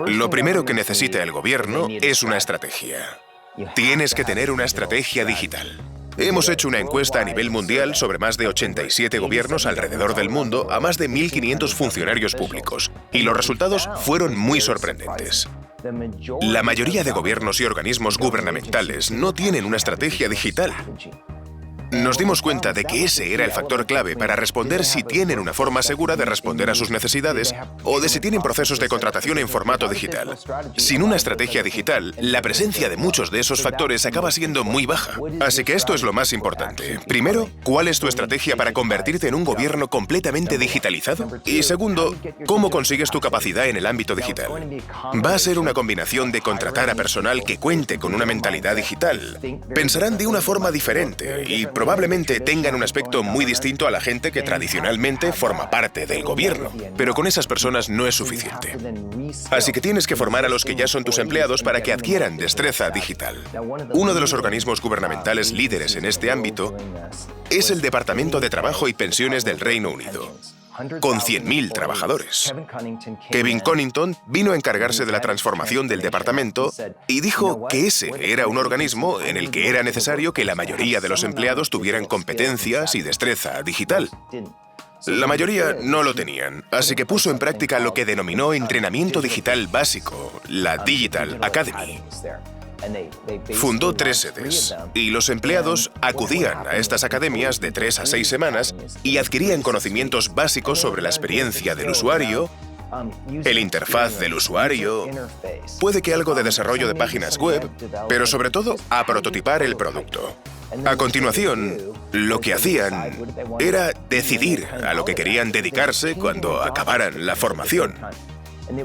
Lo primero que necesita el gobierno es una estrategia. Tienes que tener una estrategia digital. Hemos hecho una encuesta a nivel mundial sobre más de 87 gobiernos alrededor del mundo a más de 1.500 funcionarios públicos, y los resultados fueron muy sorprendentes. La mayoría de gobiernos y organismos gubernamentales no tienen una estrategia digital. Nos dimos cuenta de que ese era el factor clave para responder si tienen una forma segura de responder a sus necesidades o de si tienen procesos de contratación en formato digital. Sin una estrategia digital, la presencia de muchos de esos factores acaba siendo muy baja. Así que esto es lo más importante. Primero, ¿cuál es tu estrategia para convertirte en un gobierno completamente digitalizado? Y segundo, ¿cómo consigues tu capacidad en el ámbito digital? Va a ser una combinación de contratar a personal que cuente con una mentalidad digital. Pensarán de una forma diferente y probablemente tengan un aspecto muy distinto a la gente que tradicionalmente forma parte del gobierno, pero con esas personas no es suficiente. Así que tienes que formar a los que ya son tus empleados para que adquieran destreza digital. Uno de los organismos gubernamentales líderes en este ámbito es el Departamento de Trabajo y Pensiones del Reino Unido, con 100.000 trabajadores. Kevin Conington vino a encargarse de la transformación del departamento y dijo que ese era un organismo en el que era necesario que la mayoría de los empleados tuvieran competencias y destreza digital. La mayoría no lo tenían, así que puso en práctica lo que denominó entrenamiento digital básico, la Digital Academy. Fundó 3 sedes, y los empleados acudían a estas academias de 3 a 6 semanas y adquirían conocimientos básicos sobre la experiencia del usuario, el interfaz del usuario, puede que algo de desarrollo de páginas web, pero sobre todo a prototipar el producto. A continuación, lo que hacían era decidir a lo que querían dedicarse cuando acabaran la formación,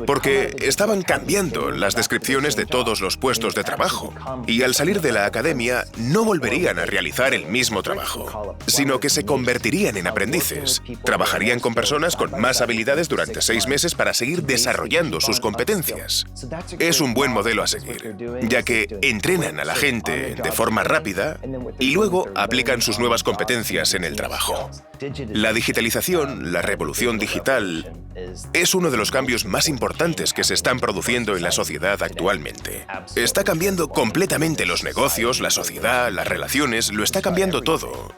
porque estaban cambiando las descripciones de todos los puestos de trabajo, y al salir de la academia no volverían a realizar el mismo trabajo, sino que se convertirían en aprendices. Trabajarían con personas con más habilidades durante 6 meses para seguir desarrollando sus competencias. Es un buen modelo a seguir, ya que entrenan a la gente de forma rápida y luego aplican sus nuevas competencias en el trabajo. La digitalización, la revolución digital, es uno de los cambios más importantes que se están produciendo en la sociedad actualmente. Está cambiando completamente los negocios, la sociedad, las relaciones, lo está cambiando todo.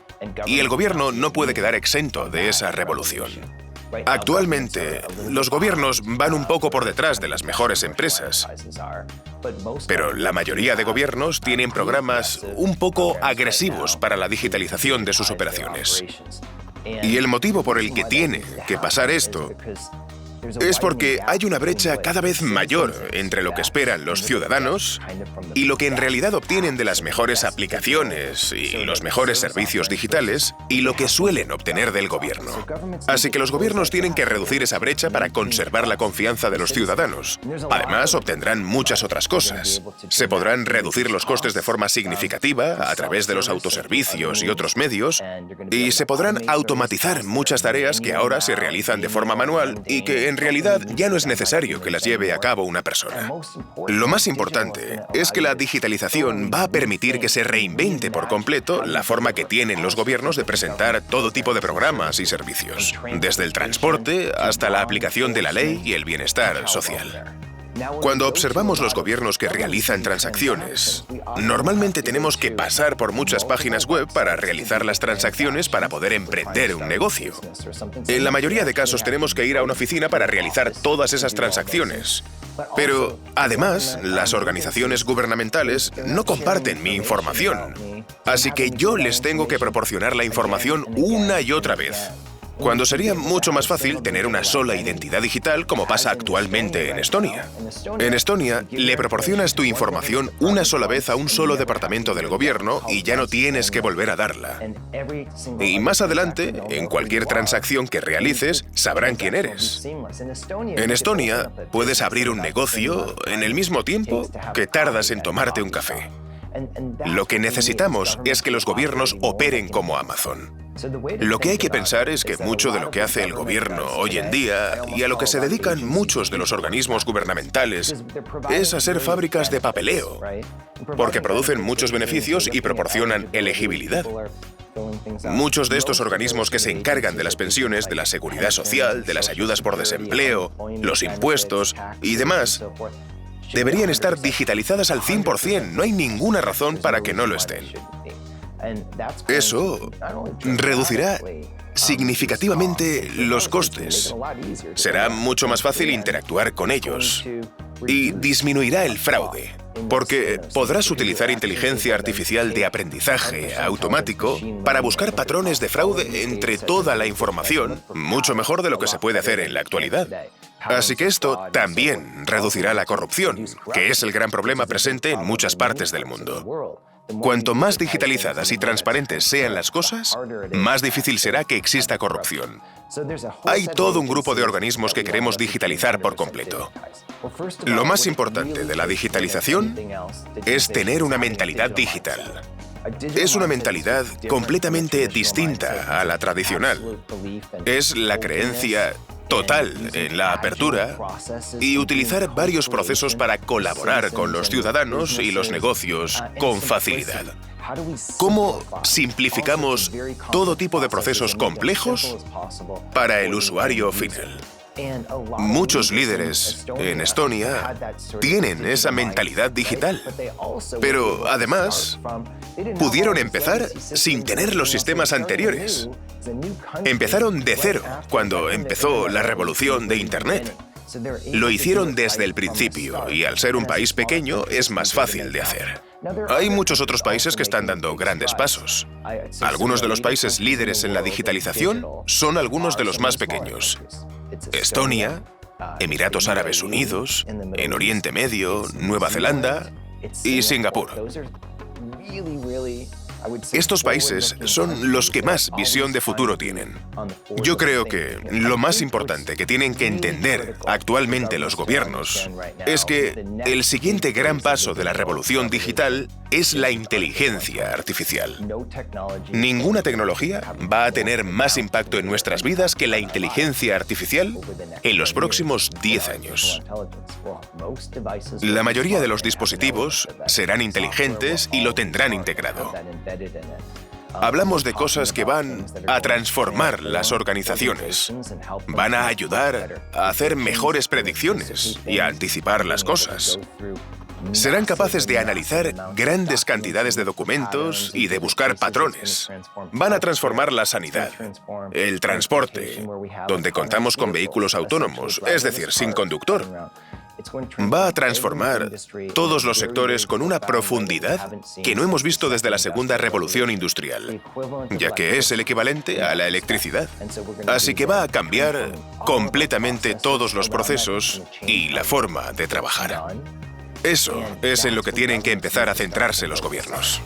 Y el gobierno no puede quedar exento de esa revolución. Actualmente, los gobiernos van un poco por detrás de las mejores empresas, pero la mayoría de gobiernos tienen programas un poco agresivos para la digitalización de sus operaciones. Y el motivo por el que tiene que pasar esto es porque hay una brecha cada vez mayor entre lo que esperan los ciudadanos y lo que en realidad obtienen de las mejores aplicaciones y los mejores servicios digitales y lo que suelen obtener del gobierno. Así que los gobiernos tienen que reducir esa brecha para conservar la confianza de los ciudadanos. Además, obtendrán muchas otras cosas. Se podrán reducir los costes de forma significativa a través de los autoservicios y otros medios, y se podrán automatizar muchas tareas que ahora se realizan de forma manual y que en realidad ya no es necesario que las lleve a cabo una persona. Lo más importante es que la digitalización va a permitir que se reinvente por completo la forma que tienen los gobiernos de presentar todo tipo de programas y servicios, desde el transporte hasta la aplicación de la ley y el bienestar social. Cuando observamos los gobiernos que realizan transacciones, normalmente tenemos que pasar por muchas páginas web para realizar las transacciones para poder emprender un negocio. En la mayoría de casos tenemos que ir a una oficina para realizar todas esas transacciones. Pero, además, las organizaciones gubernamentales no comparten mi información. Así que yo les tengo que proporcionar la información una y otra vez, cuando sería mucho más fácil tener una sola identidad digital como pasa actualmente en Estonia. En Estonia, le proporcionas tu información una sola vez a un solo departamento del gobierno y ya no tienes que volver a darla. Y más adelante, en cualquier transacción que realices, sabrán quién eres. En Estonia, puedes abrir un negocio en el mismo tiempo que tardas en tomarte un café. Lo que necesitamos es que los gobiernos operen como Amazon. Lo que hay que pensar es que mucho de lo que hace el gobierno hoy en día y a lo que se dedican muchos de los organismos gubernamentales es hacer fábricas de papeleo, porque producen muchos beneficios y proporcionan elegibilidad. Muchos de estos organismos que se encargan de las pensiones, de la seguridad social, de las ayudas por desempleo, los impuestos y demás, deberían estar digitalizadas al 100%. No hay ninguna razón para que no lo estén. Eso reducirá significativamente los costes. Será mucho más fácil interactuar con ellos y disminuirá el fraude, porque podrás utilizar inteligencia artificial de aprendizaje automático para buscar patrones de fraude entre toda la información, mucho mejor de lo que se puede hacer en la actualidad. Así que esto también reducirá la corrupción, que es el gran problema presente en muchas partes del mundo. Cuanto más digitalizadas y transparentes sean las cosas, más difícil será que exista corrupción. Hay todo un grupo de organismos que queremos digitalizar por completo. Lo más importante de la digitalización es tener una mentalidad digital. Es una mentalidad completamente distinta a la tradicional. Es la creencia total en la apertura y utilizar varios procesos para colaborar con los ciudadanos y los negocios con facilidad. ¿Cómo simplificamos todo tipo de procesos complejos para el usuario final? Muchos líderes en Estonia tienen esa mentalidad digital, pero además pudieron empezar sin tener los sistemas anteriores. Empezaron de cero cuando empezó la revolución de Internet. Lo hicieron desde el principio y al ser un país pequeño es más fácil de hacer. Hay muchos otros países que están dando grandes pasos. Algunos de los países líderes en la digitalización son algunos de los más pequeños. Estonia, Emiratos Árabes Unidos, en Oriente Medio, Nueva Zelanda y Singapur. Estos países son los que más visión de futuro tienen. Yo creo que lo más importante que tienen que entender actualmente los gobiernos es que el siguiente gran paso de la revolución digital es la inteligencia artificial. Ninguna tecnología va a tener más impacto en nuestras vidas que la inteligencia artificial en los próximos 10 años. La mayoría de los dispositivos serán inteligentes y lo tendrán integrado. Hablamos de cosas que van a transformar las organizaciones. Van a ayudar a hacer mejores predicciones y a anticipar las cosas. Serán capaces de analizar grandes cantidades de documentos y de buscar patrones. Van a transformar la sanidad, el transporte, donde contamos con vehículos autónomos, es decir, sin conductor. Va a transformar todos los sectores con una profundidad que no hemos visto desde la segunda revolución industrial, ya que es el equivalente a la electricidad. Así que va a cambiar completamente todos los procesos y la forma de trabajar. Eso es en lo que tienen que empezar a centrarse los gobiernos.